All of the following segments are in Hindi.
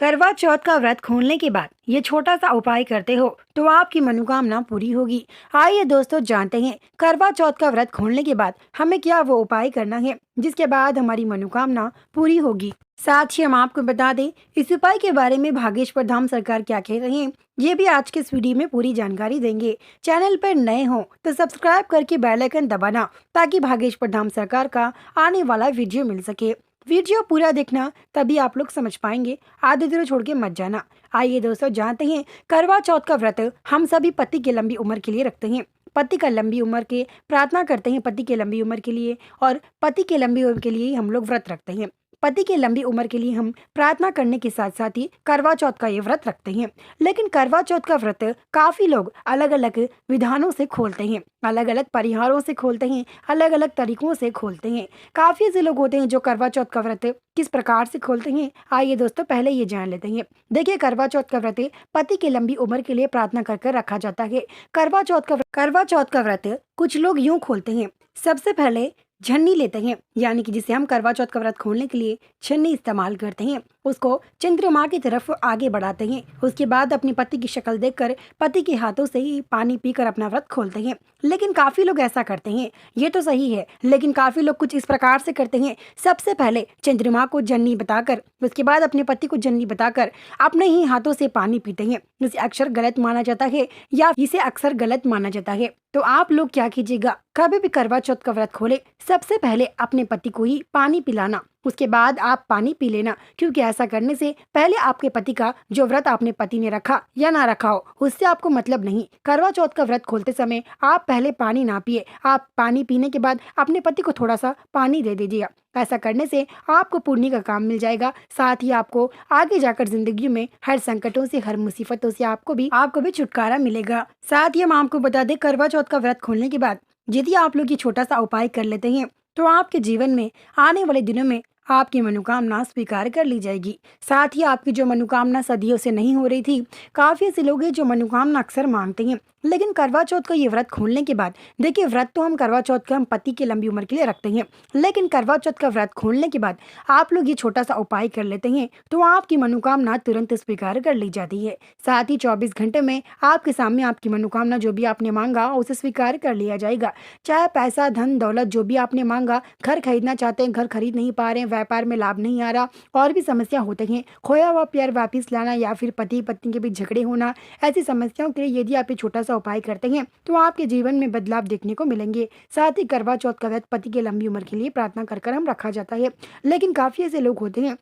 करवा चौथ का व्रत खोलने के बाद ये छोटा सा उपाय करते हो तो आपकी मनोकामना पूरी होगी। आइए दोस्तों जानते हैं करवा चौथ का व्रत खोलने के बाद हमें क्या वो उपाय करना है जिसके बाद हमारी मनोकामना पूरी होगी। साथ ही हम आपको बता दें इस उपाय के बारे में भागेश्वर धाम सरकार क्या कह रहे हैं, ये भी आज के इस वीडियो में पूरी जानकारी देंगे। चैनल पर नए हो तो सब्सक्राइब करके बेल आइकन दबाना ताकि भागेश्वर धाम सरकार का आने वाला वीडियो मिल सके। वीडियो पूरा देखना तभी आप लोग समझ पाएंगे, आधे अधूरे छोड़ के मत जाना। आइए दोस्तों जानते हैं करवा चौथ का व्रत हम सभी पति की लंबी उम्र के लिए रखते हैं। पति का लंबी उम्र के प्रार्थना करते हैं, पति के लंबी उम्र के लिए, और पति के लंबी उम्र के लिए हम लोग व्रत रखते हैं। पति की लंबी उम्र के लिए हम प्रार्थना करने के साथ साथ ही करवा चौथ का ये व्रत रखते हैं। लेकिन करवा चौथ का व्रत काफी लोग अलग अलग विधानों से खोलते हैं, अलग अलग परिहारों से खोलते हैं, अलग अलग तरीकों से खोलते हैं। काफी ऐसे लोग होते हैं जो करवा चौथ का व्रत किस प्रकार से खोलते हैं, आइए दोस्तों पहले ये जान लेते हैं। देखिए करवा चौथ का व्रत पति की लंबी उम्र के लिए प्रार्थना कर कर रखा जाता है। करवा चौथ का व्रत कुछ लोग यूं खोलते हैं। सबसे पहले छन्नी लेते हैं, यानी कि जिसे हम करवा चौथ का व्रत खोलने के लिए छन्नी इस्तेमाल करते हैं, उसको चंद्रमा की तरफ आगे बढ़ाते हैं। उसके बाद अपने पति की शक्ल देखकर पति के हाथों से ही पानी पीकर अपना व्रत खोलते हैं। लेकिन काफी लोग ऐसा करते हैं, ये तो सही है, लेकिन काफी लोग कुछ इस प्रकार से करते हैं। सबसे पहले चंद्रमा को जन्नी बताकर, उसके बाद अपने पति को जन्नी बताकर अपने ही हाथों से पानी पीते हैं। इसे अक्सर गलत माना जाता है, या इसे अक्सर गलत माना जाता है। तो आप लोग क्या कीजिएगा, कभी भी करवा चौथ का व्रत खोले सबसे पहले अपने पति को ही पानी पिलाना, उसके बाद आप पानी पी लेना। क्योंकि ऐसा करने से पहले आपके पति का जो व्रत आपने पति ने रखा या ना रखा हो उससे आपको मतलब नहीं। करवा चौथ का व्रत खोलते समय आप पहले पानी ना पिए, आप पानी पीने के बाद अपने पति को थोड़ा सा पानी दे दीजिएगा। ऐसा करने से आपको पुण्य का काम मिल जाएगा, साथ ही आपको आगे जाकर जिंदगी में हर संकटों से, हर मुसीबतों से आपको भी छुटकारा मिलेगा। साथ ही हम आपको बता दें करवा चौथ का व्रत खोलने के बाद यदि आप लोग ये छोटा सा उपाय कर लेते हैं तो आपके जीवन में आने वाले दिनों में आपकी मनोकामना स्वीकार कर ली जाएगी। साथ ही आपकी जो मनोकामना सदियों से नहीं हो रही थी, काफी ऐसे लोग हैं जो मनोकामना अक्सर मांगते हैं, लेकिन करवा चौथ का ये व्रत खोलने के बाद, देखिए व्रत तो हम करवा चौथ का हम पति की लंबी उम्र के लिए रखते हैं, लेकिन करवा चौथ का व्रत खोलने के बाद आप लोग ये छोटा सा उपाय कर लेते हैं तो आपकी मनोकामना तुरंत स्वीकार कर ली जाती है। साथ ही 24 घंटे में आपके सामने आपकी मनोकामना जो भी आपने मांगा उसे स्वीकार कर लिया जाएगा। चाहे पैसा, धन, दौलत जो भी आपने मांगा, घर खरीदना चाहते हैं, घर खरीद नहीं पा रहे हैं, व्यापार में लाभ नहीं आ रहा, और भी समस्या होते हैं, खोया हुआ प्यार वापिस लाना, या फिर पति पत्नी के बीच झगड़े होना, ऐसी समस्याओं के लिए यदि आप ये छोटा सा उपाय करते हैं तो आपके जीवन में बदलाव देखने को मिलेंगे। साथ ही करवा चौथ का व्रत पति की लंबी उम्र के लिए प्रार्थना कर कर हम रखा जाता है। लेकिन काफी ऐसे लोग होते हैं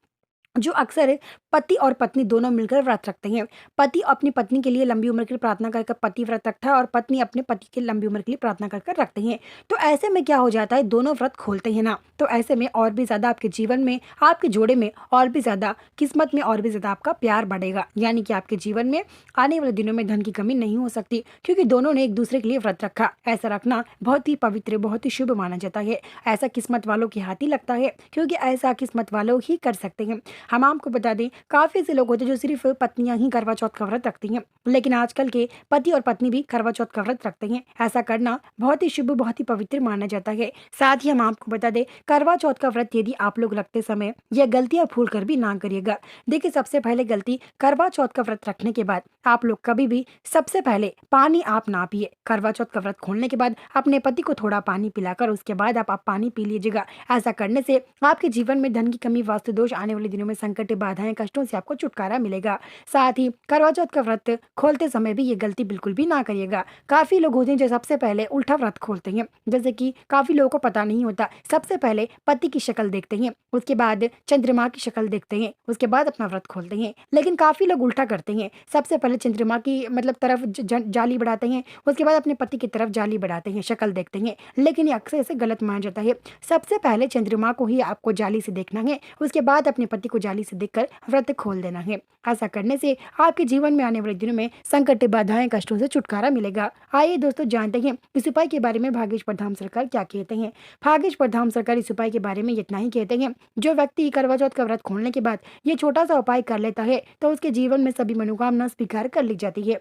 जो अक्सर पति और पत्नी दोनों मिलकर व्रत रखते हैं। पति अपनी पत्नी के लिए लंबी उम्र के लिए प्रार्थना कर पति व्रत रखता है, और पत्नी अपने पति की लंबी उम्र के लिए प्रार्थना कर कर रखते हैं। तो ऐसे में क्या हो जाता है, दोनों व्रत खोलते हैं ना, तो ऐसे में और भी ज्यादा आपके जीवन में, आपके जोड़े में और भी ज्यादा, किस्मत में और भी ज्यादा आपका प्यार बढ़ेगा। यानी कि आपके जीवन में आने वाले दिनों में धन की कमी नहीं हो सकती, क्योंकि दोनों ने एक दूसरे के लिए व्रत रखा। ऐसा रखना बहुत ही पवित्र, बहुत ही शुभ माना जाता है। ऐसा किस्मत वालों के हाथ ही लगता है, क्योंकि ऐसा किस्मत वालों ही कर सकते हैं। हम आपको बता दें काफी से लोग होते हैं जो सिर्फ पत्नियां ही करवा चौथ का व्रत रखती हैं, लेकिन आजकल के पति और पत्नी भी करवा चौथ का व्रत रखते हैं। ऐसा करना बहुत ही शुभ, बहुत ही पवित्र माना जाता है। साथ ही हम आपको बता दें करवा चौथ का व्रत यदि आप लोग रखते समय यह गलतियां भूल कर भी ना करिएगा। देखिए सबसे पहले गलती, करवा चौथ का व्रत रखने के बाद आप लोग कभी भी सबसे पहले पानी आप ना पिए। करवा चौथ का व्रत खोलने के बाद अपने पति को थोड़ा पानी पिलाकर उसके बाद आप पानी पी लीजिएगा। ऐसा करने से आपके जीवन में धन की कमी, वास्तु दोष, आने वाले दिनों में संकट, बाधाएं, कष्टों से आपको छुटकारा मिलेगा। साथ ही करवा चौथ का व्रत खोलते समय भी ये गलती बिल्कुल भी ना करिएगा। काफी लोग होते हैं जो सबसे पहले उल्टा व्रत खोलते हैं, जैसे कि काफी लोगों को पता नहीं होता, सबसे पहले पति की शक्ल देखते हैं, उसके बाद चंद्रमा की शक्ल देखते हैं, उसके बाद अपना व्रत खोलते हैं। लेकिन काफी लोग उल्टा करते हैं, सबसे पहले चंद्रमा की मतलब तरफ जाली बढ़ाते हैं, उसके बाद अपने पति की तरफ जाली बढ़ाते हैं, शक्ल देखते हैं। लेकिन ये अक्सर ऐसे गलत माना जाता है। सबसे पहले चंद्रमा को ही आपको जाली से देखना है, उसके बाद अपने पति को जाली से देखकर व्रत खोल देना है। ऐसा करने से आपके जीवन में आने वाले दिनों में संकट, बाधाएं, कष्टों से छुटकारा मिलेगा। आइए दोस्तों जानते हैं इस उपाय के बारे में भागेश्वर धाम सरकार क्या कहते हैं। भागेश्वर धाम सरकार इस उपाय के बारे में इतना ही कहते हैं, जो व्यक्ति करवा चौथ का व्रत खोलने के बाद ये छोटा सा उपाय कर लेता है तो उसके जीवन में सभी मनोकामना स्वीकार कर ली जाती है।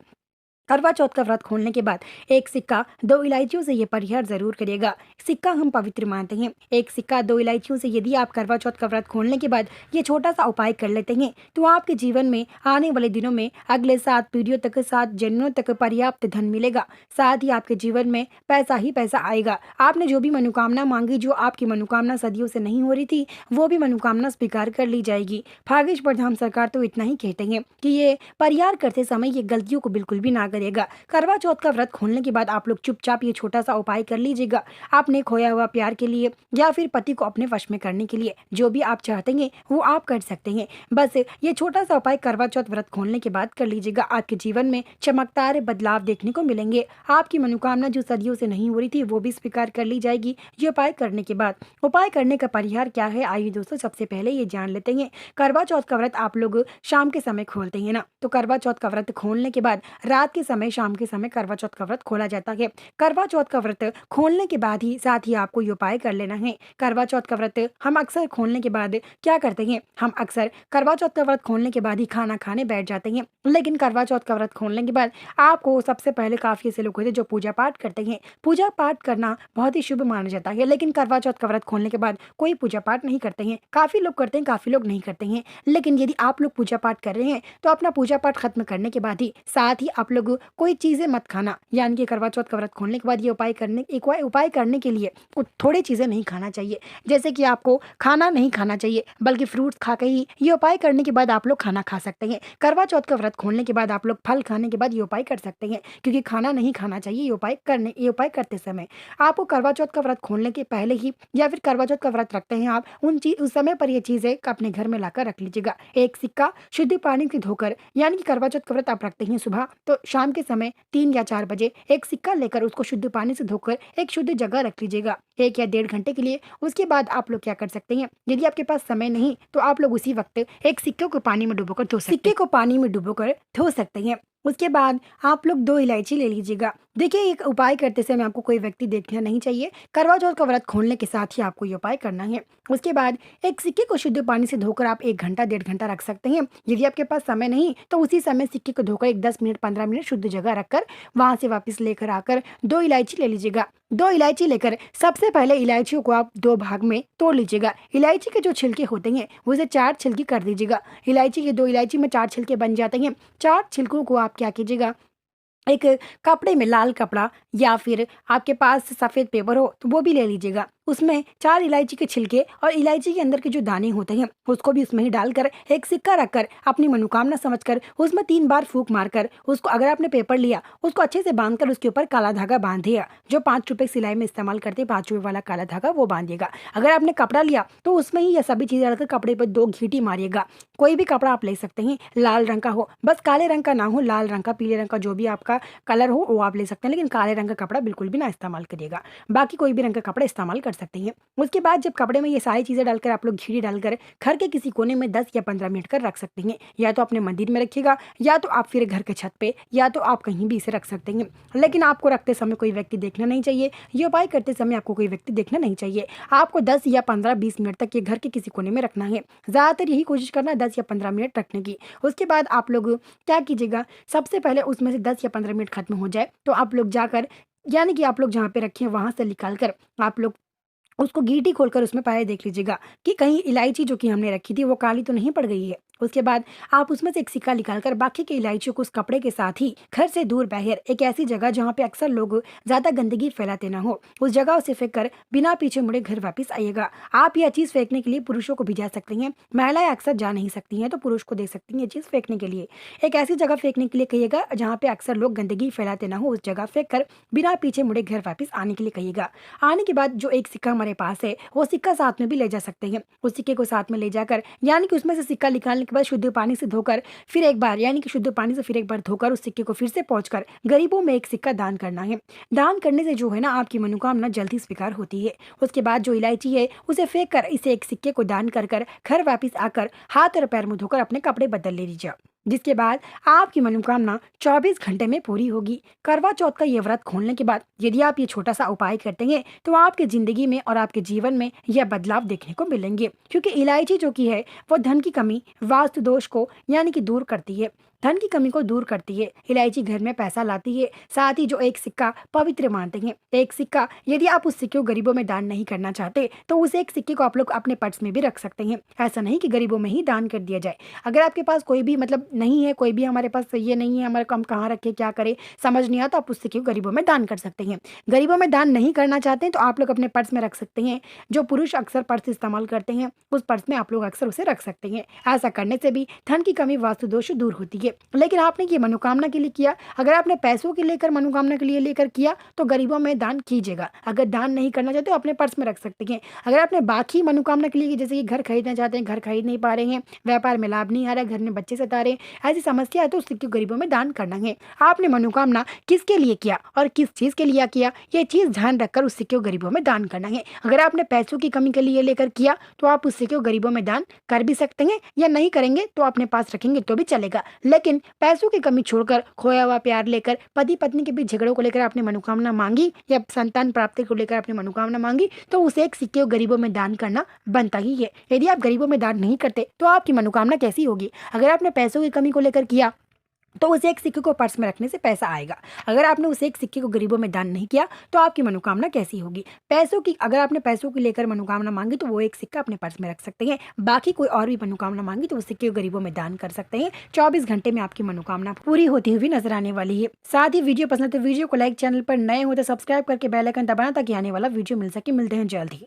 करवा चौथ का व्रत खोलने के बाद एक सिक्का 2 इलायचियों से ये परिहार जरूर करिएगा। सिक्का हम पवित्र मानते हैं। एक सिक्का 2 इलायचियों से यदि आप करवा चौथ का व्रत खोलने के बाद ये छोटा सा उपाय कर लेते हैं तो आपके जीवन में आने वाले दिनों में अगले 7 पीढ़ियों तक 7 जन्मों तक पर्याप्त धन मिलेगा। साथ ही आपके जीवन में पैसा ही पैसा आएगा। आपने जो भी मनोकामना मांगी, जो आपकी मनोकामना सदियों से नहीं हो रही थी, वो भी मनोकामना स्वीकार कर ली जाएगी। भागेश प्रधान सरकार तो इतना ही कहते हैं कि ये परिहार करते समय ये गलतियों को बिल्कुल भी ना करेगा। करवा चौथ का व्रत खोलने के बाद आप लोग चुपचाप ये छोटा सा उपाय कर लीजिएगा। आपने खोया हुआ प्यार के लिए या फिर पति को अपने वश में करने के लिए जो भी आप चाहते हैं वो आप कर सकते हैं। बस ये छोटा सा उपाय करवा चौथ व्रत खोलने के बाद कर लीजिएगा। आपके जीवन में चमकदार बदलाव देखने को मिलेंगे। आपकी मनोकामना जो सदियों से नहीं हो रही थी वो भी स्वीकार कर ली जाएगी ये उपाय करने के बाद। उपाय करने का परिहार क्या है, आइए दोस्तों सबसे पहले ये जान लेते हैं। करवा चौथ का व्रत आप लोग शाम के समय खोलते हैं ना, तो करवा चौथ का व्रत खोलने के बाद रात के समय, शाम के समय करवा चौथ का व्रत खोला जाता है। करवा चौथ का व्रत खोलने के बाद ही साथ ही आपको ये उपाय कर लेना है। करवा चौथ का व्रत हम अक्सर खोलने के बाद क्या करते हैं, हम अक्सर करवा चौथ का व्रत खोलने के बाद ही खाना खाने बैठ जाते हैं। लेकिन करवा चौथ का व्रत खोलने के बाद आपको सबसे पहले काफी ऐसे लोग होते हैं जो पूजा पाठ करते हैं। पूजा पाठ करना बहुत ही शुभ माना जाता है, लेकिन करवा चौथ का व्रत खोलने के बाद कोई पूजा पाठ नहीं करते हैं। काफी लोग करते हैं, काफी लोग नहीं करते हैं। लेकिन यदि आप लोग पूजा पाठ कर रहे हैं तो अपना पूजा पाठ खत्म करने के बाद ही साथ ही आप लोग कोई चीजें मत खाना। यानी कि करवा चौथ का व्रत खोलने के बाद ये उपाय करने के लिए थोड़ी चीजें नहीं खाना चाहिए। जैसे कि आपको खाना नहीं खाना चाहिए, बल्कि फ्रूट्स खा के ही ये उपाय करने के बाद आप लोग खाना खा सकते हैं। करवा चौथ का व्रत खोलने के बाद आप लोग फल खाने के बाद ये उपाय कर सकते हैं, क्योंकि खाना नहीं खाना चाहिए ये उपाय करते समय। आपको करवा चौथ का व्रत खोलने के पहले ही या फिर करवा चौथ का व्रत रखते हैं आप, उस समय पर ये चीजें अपने घर में लाकर रख लीजिएगा। एक सिक्का शुद्ध पानी से धोकर, यानी कि करवा चौथ का व्रत आप रखते हैं सुबह, तो शाम के समय 3 या 4 बजे एक सिक्का लेकर उसको शुद्ध पानी से धोकर एक शुद्ध जगह रख लीजिएगा 1 या 1.5 घंटे के लिए। उसके बाद आप लोग क्या कर सकते हैं, यदि आपके पास समय नहीं तो आप लोग उसी वक्त एक सिक्के को पानी में डुबोकर धो सकते हैं। उसके बाद आप लोग 2 इलायची ले लीजिएगा। देखिए, एक उपाय करते समय आपको कोई व्यक्ति देखना नहीं चाहिए। करवा चौथ का व्रत खोलने के साथ ही आपको ये उपाय करना है। उसके बाद एक सिक्के को शुद्ध पानी से धोकर आप 1 घंटा 1.5 घंटा रख सकते हैं। यदि आपके पास समय नहीं तो उसी समय सिक्के को धोकर एक 10 मिनट 15 मिनट शुद्ध जगह रखकर वहां से वापस लेकर आकर 2 इलायची ले लीजिएगा। 2 इलायची लेकर सबसे पहले इलायचियों को आप 2 भाग में तोड़ लीजिएगा। इलायची के जो छिलके होते हैं उसे 4 छिलके कर दीजिएगा। इलायची के 2 इलायची में 4 छिलके बन जाते हैं। 4 छिलकों को आप क्या कीजिएगा, एक कपड़े में, लाल कपड़ा या फिर आपके पास सफ़ेद पेपर हो तो वो भी ले लीजिएगा। उसमें 4 इलायची के छिलके और इलायची के अंदर के जो दाने होते हैं उसको भी उसमें ही डालकर एक सिक्का रखकर अपनी मनोकामना समझकर उसमें 3 बार फूंक मारकर उसको, अगर आपने पेपर लिया उसको अच्छे से बांधकर उसके ऊपर काला धागा बांधिएगा। जो 5 रुपए सिलाई में इस्तेमाल करते हैं 5 रुपए वाला काला धागा वो बांधिएगा। अगर आपने कपड़ा लिया तो उसमें ही ये सभी चीज़ें डालकर कपड़े पर 2 घींटी मारिएगा। कोई भी कपड़ा आप ले सकते हैं, लाल रंग का हो, बस काले रंग का ना हो, लाल रंग का, पीले रंग का, जो भी आपका कलर हो वो आप ले सकते हैं, लेकिन काले रंग का कपड़ा बिल्कुल भी ना इस्तेमाल करिएगा। बाकी कोई भी रंग का कपड़ा इस्तेमाल कर सकते हैं। उसके बाद जब कपड़े में ये सारी चीज़ें डालकर आप लोग घी डालकर घर के किसी कोने में 10 या 15 मिनट कर रख सकते हैं। या तो अपने मंदिर में रखिएगा, या तो आप फिर घर के छत पे, या तो आप कहीं भी इसे रख सकते हैं। लेकिन आपको रखते समय कोई व्यक्ति देखना नहीं चाहिए। ये उपाय करते समय आपको कोई व्यक्ति देखना नहीं चाहिए। आपको 10 या 15-20 मिनट तक ये घर के किसी कोने में रखना है। ज़्यादातर यही कोशिश करना 10 या 15 मिनट रखने की। उसके बाद आप लोग क्या कीजिएगा, सबसे पहले उसमें से 10 या 15 मिनट खत्म हो जाए तो आप लोग जाकर, यानी कि आप लोग जहाँ पे रखे हैं वहाँ से निकाल कर आप लोग उसको गीटी खोलकर उसमें पहले देख लीजिएगा कि कहीं इलायची जो कि हमने रखी थी वो काली तो नहीं पड़ गई है। उसके बाद आप उसमें से एक सिक्का निकालकर बाकी के इलायचियों को उस कपड़े के साथ ही घर से दूर बाहर एक ऐसी जगह जहाँ पे अक्सर लोग ज़्यादा गंदगी फैलाते ना हो, उस जगह उसे फेंक कर बिना पीछे मुड़े घर वापस आइएगा। आप यह चीज़ फेंकने के लिए पुरुषों को भी जा सकती हैं। महिलाएं अक्सर जा नहीं सकती हैं तो पुरुष को दे सकती हैं ये चीज़ फेंकने के लिए। एक ऐसी जगह फेंकने के लिए कहिएगा जहाँ पे अक्सर लोग गंदगी फैलाते ना हो, उस जगह फेंक कर बिना पीछे मुड़े घर वापस आने के लिए कहिएगा। आने के बाद जो एक सिक्का हमारे पास है वो सिक्का साथ में भी ले जा सकते हैं। उस सिक्के को साथ में ले जाकर, यानी कि उसमें से सिक्का निकालने के बाद शुद्ध पानी से धोकर फिर एक बार, यानी कि शुद्ध पानी से फिर एक बार धोकर उस सिक्के को फिर से पोंछकर गरीबों में एक सिक्का दान करना है। दान करने से जो है ना आपकी मनोकामना जल्दी स्वीकार होती है। उसके बाद जो इलायची है उसे फेंक कर इसे एक सिक्के को दान कर घर वापिस आकर हाथ और पैर मुंह धोकर अपने कपड़े बदल ले लीजिए। जिसके बाद आपकी मनोकामना 24 घंटे में पूरी होगी। करवा चौथ का ये व्रत खोलने के बाद यदि आप ये छोटा सा उपाय करते हैं तो आपके जिंदगी में और आपके जीवन में यह बदलाव देखने को मिलेंगे, क्योंकि इलायची जो की है वो धन की कमी, वास्तु दोष को यानी कि दूर करती है, धन की कमी को दूर करती है। इलायची घर में पैसा लाती है। साथ ही जो एक सिक्का पवित्र मानते हैं, एक सिक्का यदि आप उस सिक्के को गरीबों में दान नहीं करना चाहते तो उस एक सिक्के को आप लोग अपने पर्स में भी रख सकते हैं। ऐसा नहीं कि गरीबों में ही दान कर दिया जाए। अगर आपके पास कोई भी मतलब नहीं है, कोई भी हमारे पास ये नहीं है, हमारे को हम कहाँ रखें क्या करें समझ नहीं आता, आप उस सिक्के को गरीबों में दान कर सकते हैं। गरीबों में दान नहीं करना चाहते हैं तो आप लोग अपने पर्स में रख सकते हैं। जो पुरुष अक्सर पर्स इस्तेमाल करते हैं उस पर्स में आप लोग अक्सर उसे रख सकते हैं। ऐसा करने से भी धन की कमी, वास्तु दोष दूर होती है। लेकिन आपने ये मनोकामना के लिए किया, अगर आपने पैसों के लेकर मनोकामना के लिए लेकर किया तो गरीबों में दान कीजिएगा। अगर दान नहीं करना चाहते तो अपने पर्स में रख सकते हैं। अगर आपने बाकी मनोकामना के लिए, जैसे कि घर खरीदना चाहते हैं, घर खरीद नहीं पा रहे हैं, व्यापार में लाभ नहीं आ रहा है, घर में बच्चे सता रहे हैं, ऐसी समस्या है तो उस सिक्के को गरीबों में दान करना है। आपने मनोकामना किसके लिए किया और किस चीज के लिए किया, ये चीज ध्यान रखकर उस सिक्के को गरीबों में दान करना है। अगर आपने पैसों की कमी के लिए लेकर किया तो आप उस सिक्के को गरीबों में दान कर भी सकते हैं, या नहीं करेंगे तो अपने पास रखेंगे तो भी चलेगा। लेकिन पैसों की कमी छोड़कर खोया हुआ प्यार लेकर, पति पत्नी के बीच झगड़ों को लेकर आपने मनोकामना मांगी या संतान प्राप्ति को लेकर आपने मनोकामना मांगी तो उस एक सिक्के को गरीबों में दान करना बनता ही है। यदि आप गरीबों में दान नहीं करते तो आपकी मनोकामना कैसी होगी। अगर आपने पैसों की कमी को लेकर किया तो उस एक सिक्के को पर्स में रखने से पैसा आएगा। अगर आपने उस एक सिक्के को गरीबों में दान नहीं किया तो आपकी मनोकामना कैसी होगी। पैसों की, अगर आपने पैसों को लेकर मनोकामना मांगी तो वो एक सिक्का अपने पर्स में रख सकते हैं। बाकी कोई और भी मनोकामना मांगी तो उस सिक्के को गरीबों में दान कर सकते हैं। 24 घंटे में आपकी मनोकामना पूरी होती हुई नजर आने वाली है। साथ ही वीडियो पसंद है तो वीडियो को लाइक, चैनल पर नए हो तो सब्सक्राइब करके बेल आइकन दबाना ताकि आने वाला वीडियो मिल सके। मिलते हैं जल्द ही।